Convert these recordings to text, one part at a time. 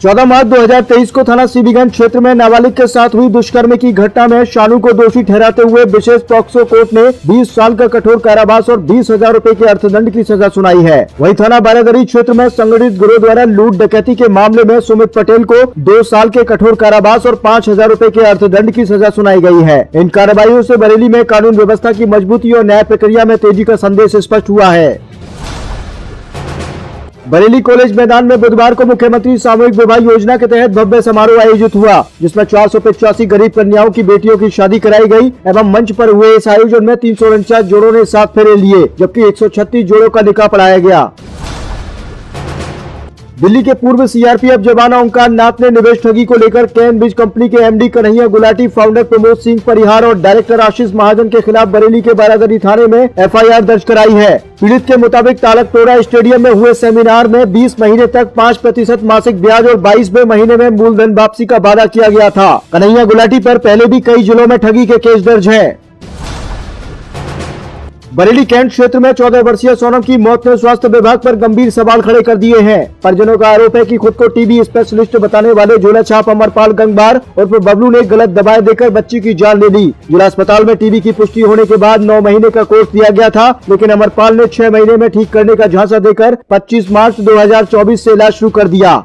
14 मार्च 2023 को थाना सीबीगंज क्षेत्र में नाबालिग के साथ हुई दुष्कर्म की घटना में शानू को दोषी ठहराते हुए विशेष पॉक्सो कोर्ट ने 20 साल का कठोर कारावास और 20,000 रुपए के अर्थदंड की सजा सुनाई है। वहीं थाना बारादरी क्षेत्र में संगठित गिरोह द्वारा लूट डकैती के मामले में सुमित पटेल को 2 साल के कठोर कारावास और 5,000 रुपए के अर्थदंड की सजा सुनाई गई है। इन कार्रवाइयों से बरेली में कानून व्यवस्था की मजबूती और न्याय प्रक्रिया में तेजी का संदेश स्पष्ट हुआ है। बरेली कॉलेज मैदान में बुधवार को मुख्यमंत्री सामूहिक विवाह योजना के तहत भव्य समारोह आयोजित हुआ, जिसमें 485 गरीब कन्याओं की बेटियों की शादी कराई गई एवं मंच पर हुए इस आयोजन में 349 जोड़ों ने 7 फेरे लिए, जबकि 136 जोड़ों का निकाह पढ़ाया गया। दिल्ली के पूर्व सीआरपीएफ जवान ओंकार नाथ ने निवेश ठगी को लेकर कैन कंपनी के एमडी कन्हैया गुलाटी, फाउंडर प्रमोद सिंह परिहार और डायरेक्टर आशीष महाजन के खिलाफ बरेली के बारादरी थाने में एफआईआर दर्ज कराई है। पीड़ित के मुताबिक तालक टोरा स्टेडियम में हुए सेमिनार में 20 महीने तक 5% मासिक ब्याज और 22वें महीने में मूलधन वापसी का वादा किया गया था। कन्हैया गुलाटी पर पहले भी कई जिलों में ठगी के केस दर्ज हैं। बरेली कैंट क्षेत्र में 14 वर्षीय सोनम की मौत ने स्वास्थ्य विभाग पर गंभीर सवाल खड़े कर दिए हैं। परिजनों का आरोप है कि खुद को टीबी स्पेशलिस्ट बताने वाले झोला छाप अमरपाल गंगबार और बबलू ने गलत दवाएं देकर बच्ची की जान ले ली। जिला अस्पताल में टीबी की पुष्टि होने के बाद 9 महीने का कोर्स दिया गया था, लेकिन अमरपाल ने 6 महीने में ठीक करने का झांसा देकर 25 मार्च 2024 से इलाज शुरू कर दिया।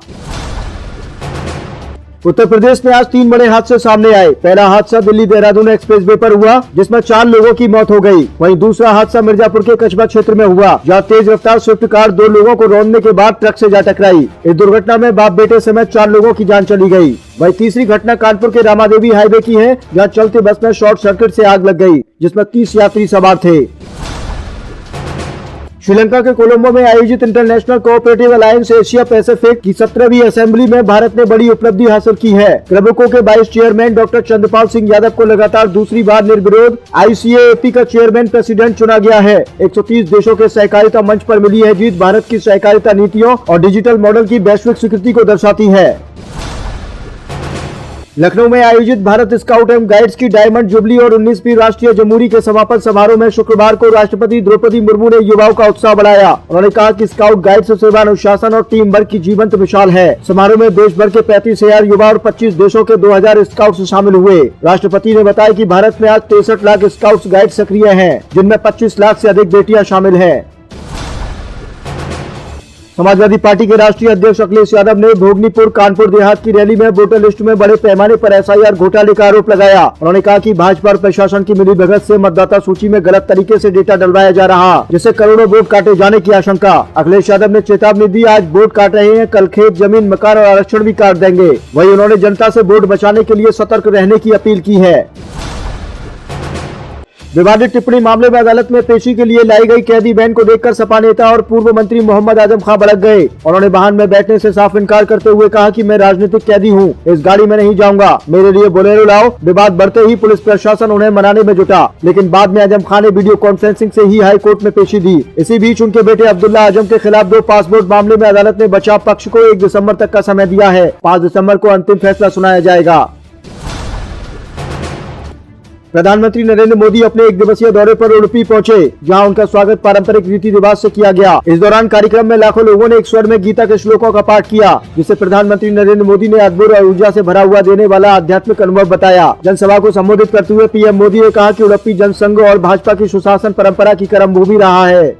उत्तर प्रदेश में आज 3 बड़े हादसे सामने आए। पहला हादसा दिल्ली देहरादून एक्सप्रेसवे पर हुआ, जिसमें 4 लोगों की मौत हो गई। वहीं दूसरा हादसा मिर्जापुर के कस्बा क्षेत्र में हुआ, जहां तेज रफ्तार स्विफ्ट कार 2 लोगों को रौंदने के बाद ट्रक से जा टकराई। इस दुर्घटना में बाप बेटे समेत 4 लोगों की जान चली गई। वहीं तीसरी घटना कानपुर के रामादेवी हाईवे की है, जहाँ चलती बस में शॉर्ट सर्किट से आग लग गई, जिसमें 30 यात्री सवार थे। श्रीलंका के कोलंबो में आयोजित international cooperative alliance Asia Pacific की 17वीं असेंबली में भारत ने बड़ी उपलब्धि हासिल की है। प्रमुखों के vice chairman doctor Chandrapal Singh Yadav को लगातार दूसरी बार निर्विरोध ICAAP का चेयरमैन प्रेसिडेंट चुना गया है। 130 देशों के सहकारिता मंच पर मिली है जीत भारत की सहकारिता नीतियों और डिजिटल मॉडल की वैश्विक स्वीकृति को दर्शाती है। लखनऊ में आयोजित भारत स्काउट एवं गाइड्स की डायमंड जुबली और 19वीं राष्ट्रीय जमहूरी के समापन समारोह में शुक्रवार को राष्ट्रपति द्रौपदी मुर्मू ने युवाओं का उत्साह बढ़ाया। उन्होंने कहा कि स्काउट गाइड्स सेवा अनुशासन और टीम वर्क की जीवंत मिसाल है। समारोह में देश भर के 35,000 युवा और 25 देशों के 2,000 स्काउट्स शामिल हुए। राष्ट्रपति ने बताया कि भारत में आज 63 लाख स्काउट्स गाइड सक्रिय हैं, जिनमें 25 लाख से अधिक बेटियां शामिल हैं। समाजवादी पार्टी के राष्ट्रीय अध्यक्ष अखिलेश यादव ने भोगनीपुर कानपुर देहात की रैली में वोटर लिस्ट में बड़े पैमाने पर SIR घोटाले का आरोप लगाया। उन्होंने कहा कि भाजपा और प्रशासन की मिलीभगत से मतदाता सूची में गलत तरीके से डेटा डलवाया जा रहा, जिससे करोड़ों वोट काटे जाने की आशंका। अखिलेश यादव ने चेतावनी दी, आज वोट काट रहे हैं, कल खेत जमीन मकान और आरक्षण भी काट देंगे। वहीं उन्होंने जनता से वोट बचाने के लिए सतर्क रहने की अपील की है। विवादित टिप्पणी मामले में अदालत में पेशी के लिए लाई गई कैदी बहन को देखकर सपा नेता और पूर्व मंत्री मोहम्मद आजम खां भड़क गए। उन्होंने वाहन में बैठने से साफ इनकार करते हुए कहा कि मैं राजनीतिक कैदी हूं, इस गाड़ी में नहीं जाऊंगा, मेरे लिए बोलेरो लाओ। विवाद बढ़ते ही पुलिस प्रशासन उन्हें मनाने में जुटा, लेकिन बाद में आजम खां ने वीडियो कॉन्फ्रेंसिंग से ही हाई कोर्ट में पेशी दी। इसी बीच उनके बेटे अब्दुल्ला आजम के खिलाफ 2 पासपोर्ट मामले में अदालत ने बचाव पक्ष को 1 दिसंबर तक का समय दिया है। 5 दिसंबर को अंतिम फैसला सुनाया जाएगा। प्रधानमंत्री नरेंद्र मोदी अपने 1 दिवसीय दौरे पर उडुपी पहुंचे, जहां उनका स्वागत पारंपरिक रीति रिवाज से किया गया। इस दौरान कार्यक्रम में लाखों लोगों ने एक स्वर में गीता के श्लोकों का पाठ किया, जिसे प्रधानमंत्री नरेंद्र मोदी ने अद्भुत और ऊर्जा से भरा हुआ देने वाला आध्यात्मिक अनुभव बताया। जनसभा को संबोधित करते हुए PM मोदी ने कहा कि उडुपी जनसंघ और भाजपा की सुशासन परंपरा की कर्म भूमि रहा है।